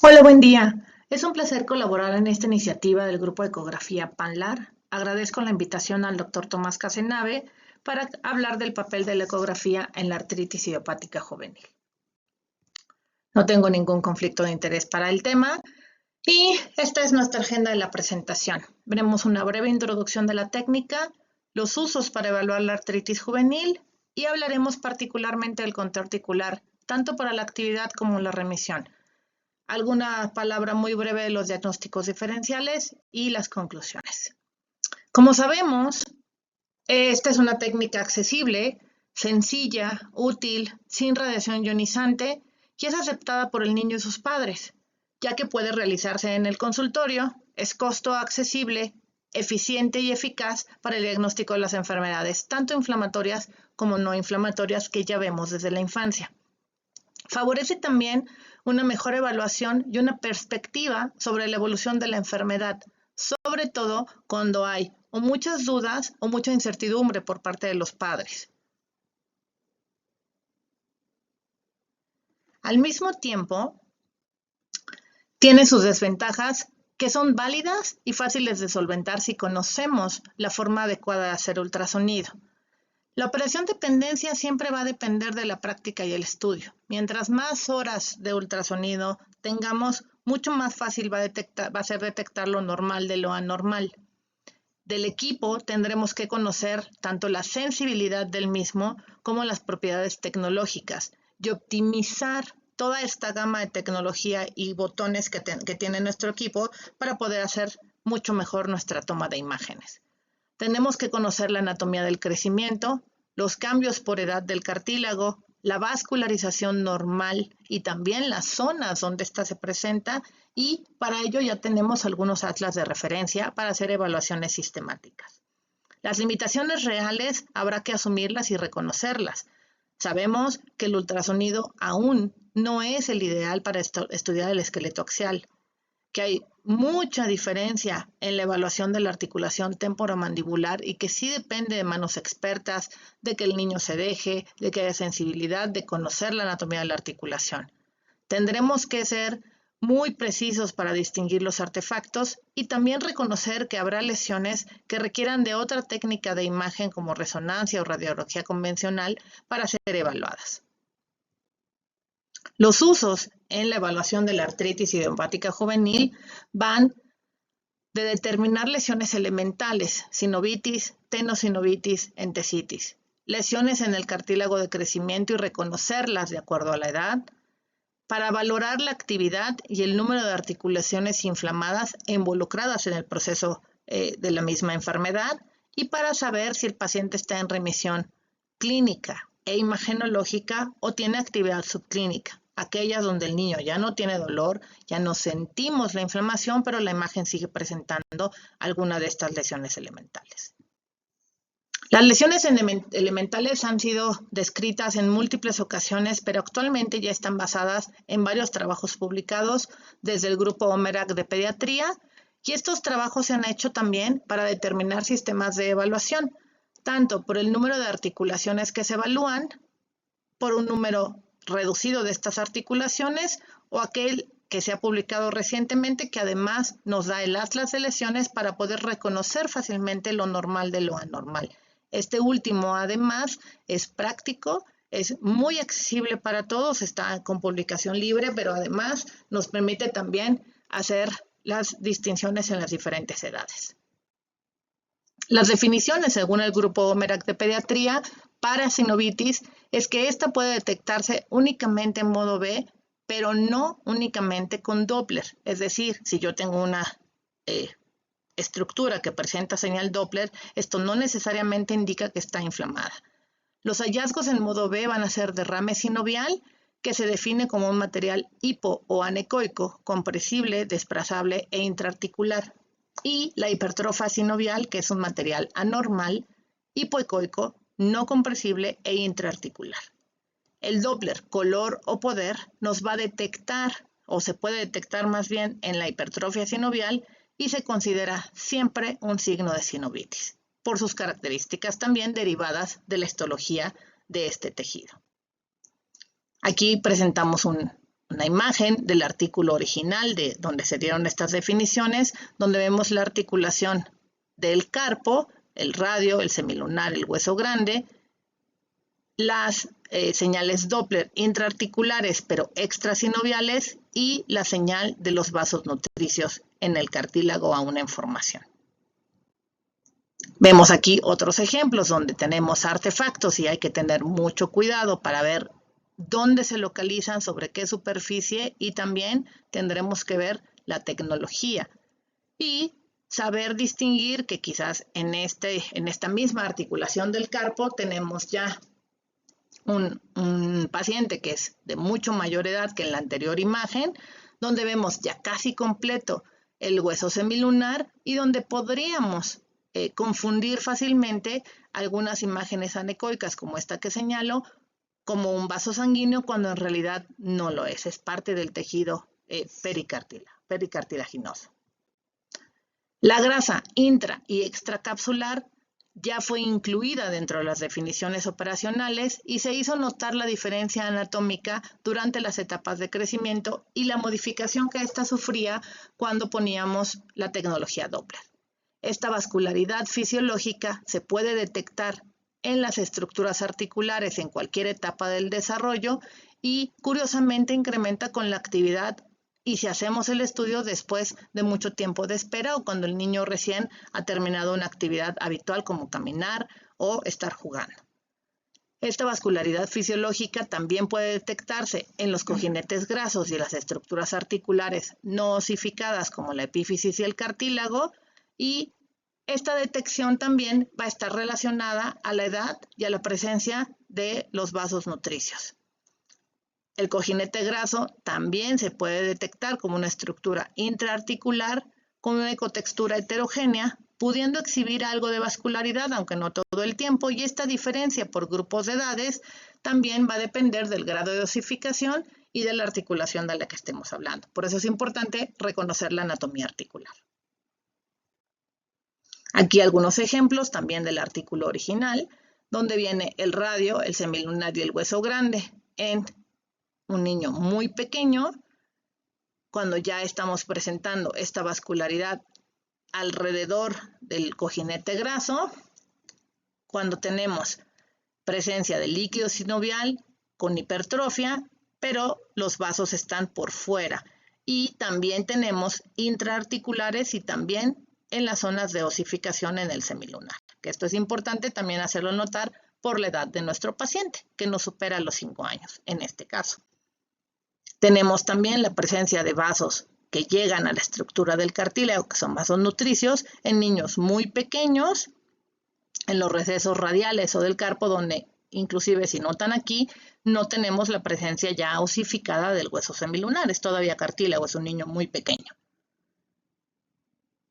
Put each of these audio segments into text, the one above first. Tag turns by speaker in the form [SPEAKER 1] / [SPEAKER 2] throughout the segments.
[SPEAKER 1] Hola, buen día. Es un placer colaborar en esta iniciativa del Grupo de Ecografía PANLAR. Agradezco la invitación al doctor Tomás Casenave para hablar del papel de la ecografía en la artritis idiopática juvenil. No tengo ningún conflicto de interés para el tema y esta es nuestra agenda de la presentación. Veremos una breve introducción de la técnica, los usos para evaluar la artritis juvenil y hablaremos particularmente del conteo articular, tanto para la actividad como la remisión. Alguna palabra muy breve de los diagnósticos diferenciales y las conclusiones. Como sabemos, esta es una técnica accesible, sencilla, útil, sin radiación ionizante y es aceptada por el niño y sus padres, ya que puede realizarse en el consultorio, es costo accesible, eficiente y eficaz para el diagnóstico de las enfermedades, tanto inflamatorias como no inflamatorias que ya vemos desde la infancia. Favorece también una mejor evaluación y una perspectiva sobre la evolución de la enfermedad, sobre todo cuando hay o muchas dudas o mucha incertidumbre por parte de los padres. Al mismo tiempo, tiene sus desventajas que son válidas y fáciles de solventar si conocemos la forma adecuada de hacer ultrasonido. La operación de dependencia siempre va a depender de la práctica y el estudio. Mientras más horas de ultrasonido tengamos, mucho más fácil va a ser detectar lo normal de lo anormal. Del equipo tendremos que conocer tanto la sensibilidad del mismo como las propiedades tecnológicas y optimizar toda esta gama de tecnología y botones que tiene nuestro equipo para poder hacer mucho mejor nuestra toma de imágenes. Tenemos que conocer la anatomía del crecimiento, los cambios por edad del cartílago, la vascularización normal y también las zonas donde ésta se presenta, y para ello ya tenemos algunos atlas de referencia para hacer evaluaciones sistemáticas. Las limitaciones reales habrá que asumirlas y reconocerlas. Sabemos que el ultrasonido aún no es el ideal para estudiar el esqueleto axial, que hay mucha diferencia en la evaluación de la articulación temporomandibular y que sí depende de manos expertas, de que el niño se deje, de que haya sensibilidad, de conocer la anatomía de la articulación. Tendremos que ser muy precisos para distinguir los artefactos y también reconocer que habrá lesiones que requieran de otra técnica de imagen como resonancia o radiología convencional para ser evaluadas. Los usos en la evaluación de la artritis idiopática juvenil van de determinar lesiones elementales, sinovitis, tenosinovitis, entesitis, lesiones en el cartílago de crecimiento y reconocerlas de acuerdo a la edad, para valorar la actividad y el número de articulaciones inflamadas involucradas en el proceso de la misma enfermedad y para saber si el paciente está en remisión clínica e imagenológica o tiene actividad subclínica, aquellas donde el niño ya no tiene dolor, ya no sentimos la inflamación, pero la imagen sigue presentando alguna de estas lesiones elementales. Las lesiones elementales han sido descritas en múltiples ocasiones, pero actualmente ya están basadas en varios trabajos publicados desde el grupo OMERAC de pediatría, y estos trabajos se han hecho también para determinar sistemas de evaluación, tanto por el número de articulaciones que se evalúan, por un número reducido de estas articulaciones, o aquel que se ha publicado recientemente que además nos da el atlas de lesiones para poder reconocer fácilmente lo normal de lo anormal. Este último además es práctico, es muy accesible para todos, está con publicación libre, pero además nos permite también hacer las distinciones en las diferentes edades. Las definiciones, según el grupo OMERAC de pediatría, para sinovitis es que esta puede detectarse únicamente en modo B, pero no únicamente con Doppler. Es decir, si yo tengo una estructura que presenta señal Doppler, esto no necesariamente indica que está inflamada. Los hallazgos en modo B van a ser derrame sinovial, que se define como un material hipo o anecoico, compresible, desplazable e intraarticular, y la hipertrofia sinovial, que es un material anormal, hipoecoico, no compresible e intraarticular. El Doppler, color o poder, nos va a detectar, o se puede detectar más bien en la hipertrofia sinovial, y se considera siempre un signo de sinovitis, por sus características también derivadas de la histología de este tejido. Aquí presentamos un una imagen del artículo original de donde se dieron estas definiciones, donde vemos la articulación del carpo, el radio, el semilunar, el hueso grande, las señales Doppler intraarticulares pero extrasinoviales y la señal de los vasos nutricios en el cartílago aún en formación. Vemos aquí otros ejemplos donde tenemos artefactos y hay que tener mucho cuidado para ver dónde se localizan, sobre qué superficie, y también tendremos que ver la tecnología y saber distinguir que quizás en esta misma articulación del carpo tenemos ya un paciente que es de mucho mayor edad que en la anterior imagen, donde vemos ya casi completo el hueso semilunar y donde podríamos confundir fácilmente algunas imágenes anecoicas como esta que señalo como un vaso sanguíneo cuando en realidad no lo es parte del tejido pericartilaginoso. La grasa intra y extracapsular ya fue incluida dentro de las definiciones operacionales y se hizo notar la diferencia anatómica durante las etapas de crecimiento y la modificación que ésta sufría cuando poníamos la tecnología Doppler. Esta vascularidad fisiológica se puede detectar en las estructuras articulares en cualquier etapa del desarrollo y curiosamente incrementa con la actividad y si hacemos el estudio después de mucho tiempo de espera o cuando el niño recién ha terminado una actividad habitual como caminar o estar jugando. Esta vascularidad fisiológica también puede detectarse en los cojinetes grasos y las estructuras articulares no osificadas como la epífisis y el cartílago, y esta detección también va a estar relacionada a la edad y a la presencia de los vasos nutricios. El cojinete graso también se puede detectar como una estructura intraarticular con una ecotextura heterogénea, pudiendo exhibir algo de vascularidad, aunque no todo el tiempo, y esta diferencia por grupos de edades también va a depender del grado de osificación y de la articulación de la que estemos hablando. Por eso es importante reconocer la anatomía articular. Aquí algunos ejemplos también del artículo original, donde viene el radio, el semilunar y el hueso grande en un niño muy pequeño, cuando ya estamos presentando esta vascularidad alrededor del cojinete graso, cuando tenemos presencia de líquido sinovial con hipertrofia, pero los vasos están por fuera. Y también tenemos intraarticulares y también en las zonas de osificación en el semilunar. Que esto es importante también hacerlo notar por la edad de nuestro paciente, que no supera los 5 años en este caso. Tenemos también la presencia de vasos que llegan a la estructura del cartílago, que son vasos nutricios, en niños muy pequeños, en los recesos radiales o del carpo, donde inclusive si notan aquí, no tenemos la presencia ya osificada del hueso semilunar, es todavía cartílago, es un niño muy pequeño.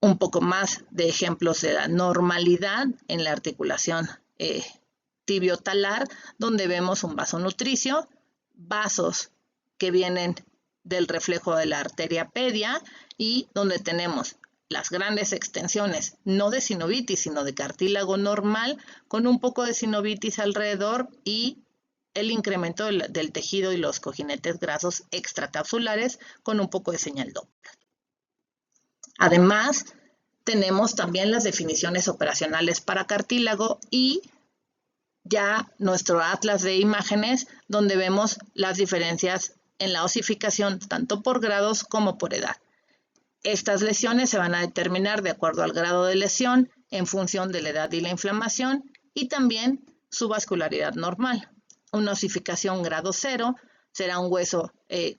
[SPEAKER 1] Un poco más de ejemplos de la normalidad en la articulación tibiotalar, donde vemos un vaso nutricio, vasos que vienen del reflejo de la arteria pedia y donde tenemos las grandes extensiones, no de sinovitis, sino de cartílago normal, con un poco de sinovitis alrededor y el incremento del tejido y los cojinetes grasos extracapsulares con un poco de señal Doppler. Además, tenemos también las definiciones operacionales para cartílago y ya nuestro atlas de imágenes donde vemos las diferencias en la osificación tanto por grados como por edad. Estas lesiones se van a determinar de acuerdo al grado de lesión en función de la edad y la inflamación y también su vascularidad normal. Una osificación grado 0 será un hueso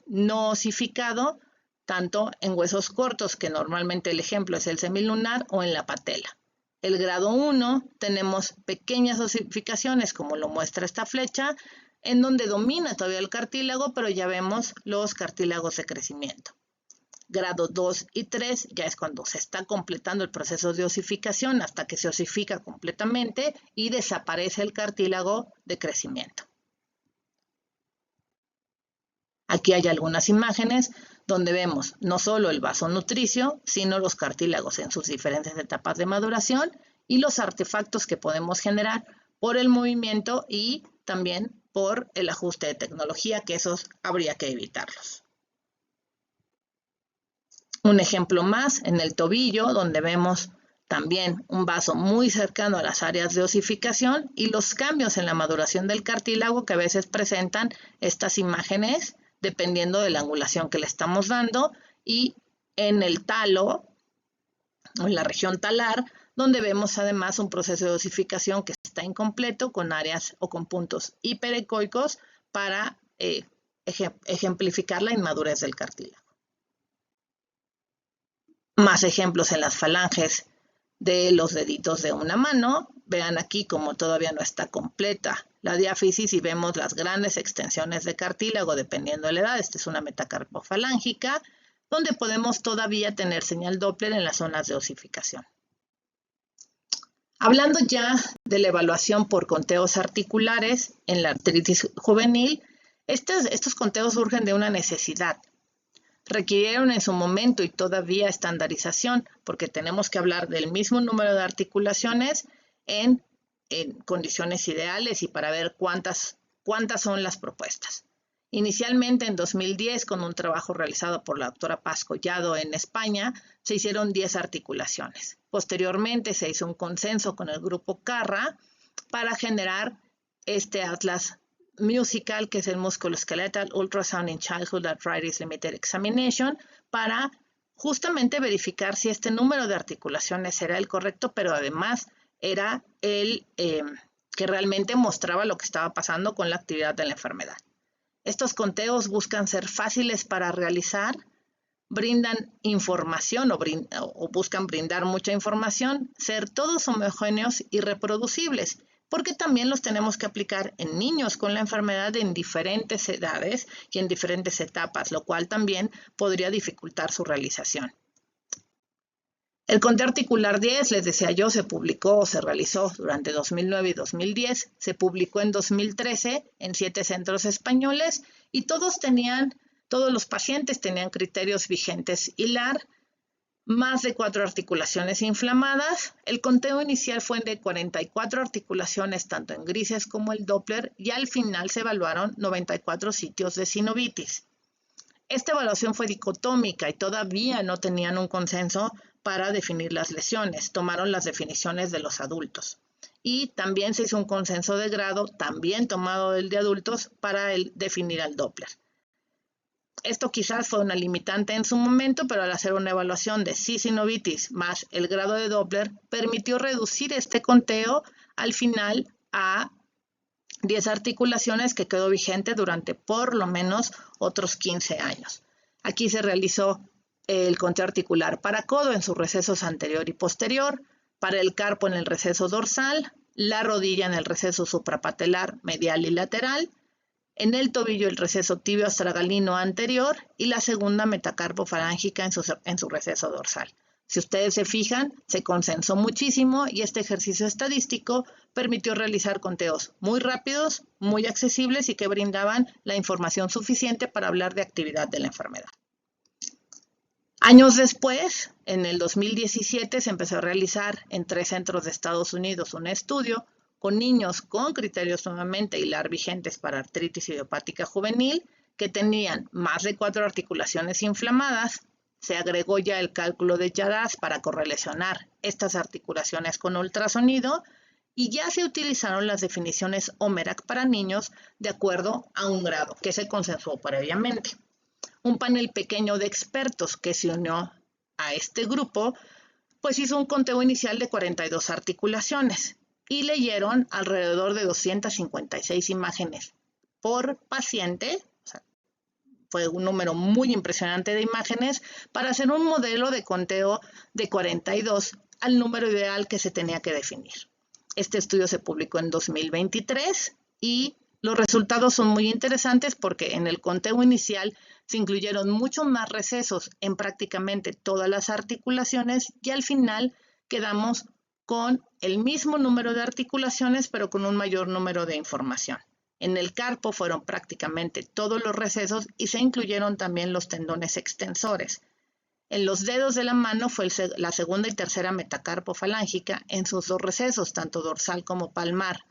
[SPEAKER 1] no osificado, tanto en huesos cortos, que normalmente el ejemplo es el semilunar, o en la patela. El grado 1 tenemos pequeñas osificaciones, como lo muestra esta flecha, en donde domina todavía el cartílago, pero ya vemos los cartílagos de crecimiento. Grado 2 y 3 ya es cuando se está completando el proceso de osificación hasta que se osifica completamente y desaparece el cartílago de crecimiento. Aquí hay algunas imágenes donde vemos no solo el vaso nutricio, sino los cartílagos en sus diferentes etapas de maduración y los artefactos que podemos generar por el movimiento y también por el ajuste de tecnología, que esos habría que evitarlos. Un ejemplo más en el tobillo, donde vemos también un vaso muy cercano a las áreas de osificación y los cambios en la maduración del cartílago que a veces presentan estas imágenes dependiendo de la angulación que le estamos dando, y en el talo o en la región talar, donde vemos además un proceso de osificación que está incompleto con áreas o con puntos hiperecoicos para ejemplificar la inmadurez del cartílago. Más ejemplos en las falanges de los deditos de una mano. Vean aquí como todavía no está completa la diáfisis y vemos las grandes extensiones de cartílago dependiendo de la edad. Esta es una metacarpofalángica, donde podemos todavía tener señal Doppler en las zonas de osificación. Hablando ya de la evaluación por conteos articulares en la artritis juvenil, estos conteos surgen de una necesidad. Requirieron en su momento y todavía estandarización, porque tenemos que hablar del mismo número de articulaciones en condiciones ideales y para ver cuántas son las propuestas. Inicialmente en 2010, con un trabajo realizado por la doctora Paz Collado en España, se hicieron 10 articulaciones. Posteriormente se hizo un consenso con el grupo CARRA para generar este atlas musical, que es el Musculoskeletal Ultrasound in Childhood Arthritis Limited Examination, para justamente verificar si este número de articulaciones era el correcto, pero además era el que realmente mostraba lo que estaba pasando con la actividad de la enfermedad. Estos conteos buscan ser fáciles para realizar, brindan información o buscan brindar mucha información, ser todos homogéneos y reproducibles, porque también los tenemos que aplicar en niños con la enfermedad en diferentes edades y en diferentes etapas, lo cual también podría dificultar su realización. El conteo articular 10, les decía yo, se publicó o se realizó durante 2009 y 2010, se publicó en 2013 en 7 centros españoles y todos los pacientes tenían criterios vigentes hilar, más de 4 articulaciones inflamadas. El conteo inicial fue de 44 articulaciones, tanto en grises como el Doppler, y al final se evaluaron 94 sitios de sinovitis. Esta evaluación fue dicotómica y todavía no tenían un consenso para definir las lesiones. Tomaron las definiciones de los adultos. Y también se hizo un consenso de grado, también tomado del de adultos, para definir al Doppler. Esto quizás fue una limitante en su momento, pero al hacer una evaluación de sinovitis más el grado de Doppler, permitió reducir este conteo al final a 10 articulaciones, que quedó vigente durante por lo menos otros 15 años. Aquí se realizó el conteo articular para codo en sus recesos anterior y posterior, para el carpo en el receso dorsal, la rodilla en el receso suprapatelar medial y lateral, en el tobillo el receso tibio astragalino anterior y la segunda metacarpofalángica en su receso dorsal. Si ustedes se fijan, se consensó muchísimo y este ejercicio estadístico permitió realizar conteos muy rápidos, muy accesibles y que brindaban la información suficiente para hablar de actividad de la enfermedad. Años después, en el 2017, se empezó a realizar en 3 centros de Estados Unidos un estudio con niños con criterios nuevamente hilar vigentes para artritis idiopática juvenil que tenían más de 4 articulaciones inflamadas. Se agregó ya el cálculo de Yadas para correlacionar estas articulaciones con ultrasonido y ya se utilizaron las definiciones OMERAC para niños de acuerdo a un grado que se consensuó previamente. Un panel pequeño de expertos que se unió a este grupo, pues hizo un conteo inicial de 42 articulaciones y leyeron alrededor de 256 imágenes por paciente. O sea, fue un número muy impresionante de imágenes para hacer un modelo de conteo de 42 al número ideal que se tenía que definir. Este estudio se publicó en 2023 y los resultados son muy interesantes porque en el conteo inicial se incluyeron muchos más recesos en prácticamente todas las articulaciones y al final quedamos con el mismo número de articulaciones pero con un mayor número de información. En el carpo fueron prácticamente todos los recesos y se incluyeron también los tendones extensores. En los dedos de la mano fue la segunda y tercera metacarpofalángica en sus 2 recesos, tanto dorsal como palmar.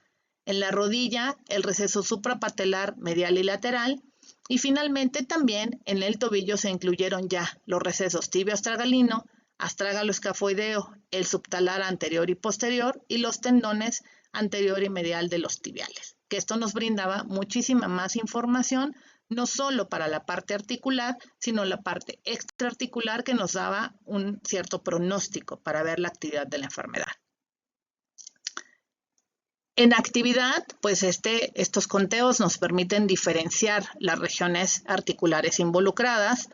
[SPEAKER 1] En la rodilla, el receso suprapatelar medial y lateral, Y finalmente también en el tobillo se incluyeron ya los recesos tibio-astragalino, astrágalo-escafoideo, el subtalar anterior y posterior y los tendones anterior y medial de los tibiales, que esto nos brindaba muchísima más información, no solo para la parte articular, sino la parte extraarticular que nos daba un cierto pronóstico para ver la actividad de la enfermedad. En actividad, pues estos conteos nos permiten diferenciar las regiones articulares involucradas,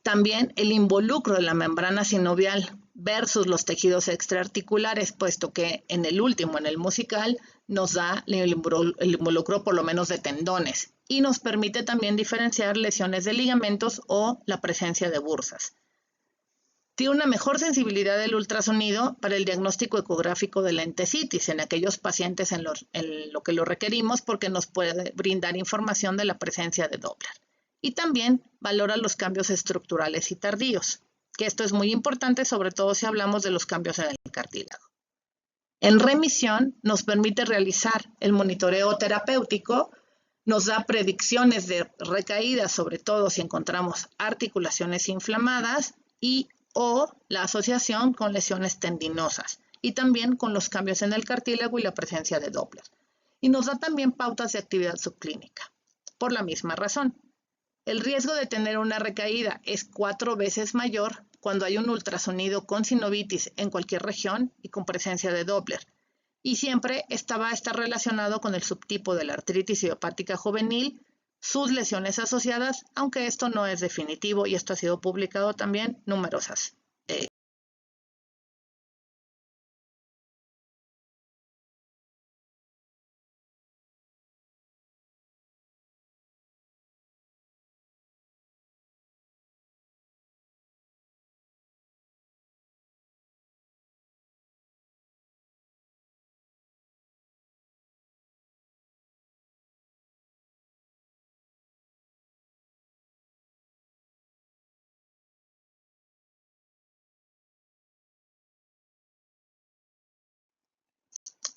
[SPEAKER 1] también el involucro de la membrana sinovial versus los tejidos extraarticulares, puesto que en el último, en el musical, nos da el involucro por lo menos de tendones y nos permite también diferenciar lesiones de ligamentos o la presencia de bursas. Tiene una mejor sensibilidad del ultrasonido para el diagnóstico ecográfico de la entesitis en aquellos pacientes en lo que lo requerimos porque nos puede brindar información de la presencia de Doppler. Y también valora los cambios estructurales y tardíos, que esto es muy importante sobre todo si hablamos de los cambios en el cartílago. En remisión nos permite realizar el monitoreo terapéutico, nos da predicciones de recaídas, sobre todo si encontramos articulaciones inflamadas o la asociación con lesiones tendinosas y también con los cambios en el cartílago y la presencia de Doppler. Y nos da también pautas de actividad subclínica. Por la misma razón, el riesgo de tener una recaída es 4 veces mayor cuando hay un ultrasonido con sinovitis en cualquier región y con presencia de Doppler. Y siempre va a estar relacionado con el subtipo de la artritis idiopática juvenil, sus lesiones asociadas, aunque esto no es definitivo y esto ha sido publicado también numerosas.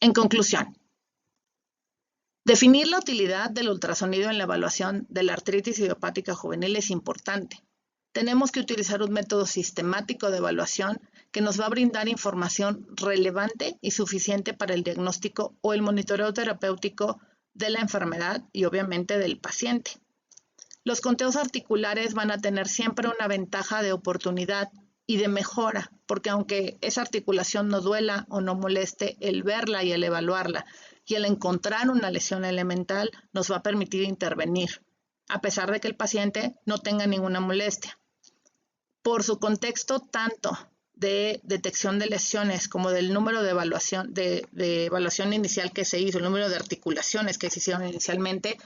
[SPEAKER 1] En conclusión, definir la utilidad del ultrasonido en la evaluación de la artritis idiopática juvenil es importante. Tenemos que utilizar un método sistemático de evaluación que nos va a brindar información relevante y suficiente para el diagnóstico o el monitoreo terapéutico de la enfermedad y obviamente del paciente. Los conteos articulares van a tener siempre una ventaja de oportunidad y de mejora, porque aunque esa articulación no duela o no moleste, el verla y el evaluarla y el encontrar una lesión elemental nos va a permitir intervenir, a pesar de que el paciente no tenga ninguna molestia. Por su contexto tanto de detección de lesiones como del número de evaluación inicial que se hizo, el número de articulaciones que se hicieron inicialmente,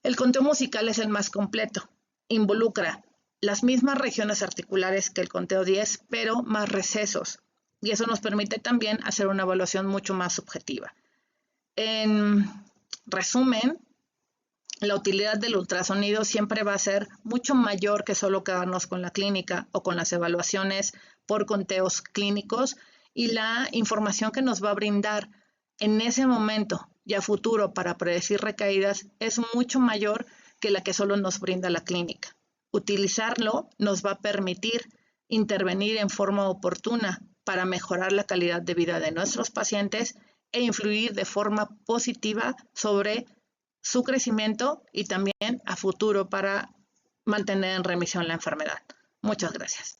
[SPEAKER 1] el conteo musical es el más completo. Involucra las mismas regiones articulares que el conteo 10, pero más recesos. Y eso nos permite también hacer una evaluación mucho más subjetiva. En resumen, la utilidad del ultrasonido siempre va a ser mucho mayor que solo quedarnos con la clínica o con las evaluaciones por conteos clínicos y la información que nos va a brindar en ese momento y a futuro para predecir recaídas es mucho mayor que la que solo nos brinda la clínica. Utilizarlo nos va a permitir intervenir en forma oportuna para mejorar la calidad de vida de nuestros pacientes e influir de forma positiva sobre su crecimiento y también a futuro para mantener en remisión la enfermedad. Muchas gracias.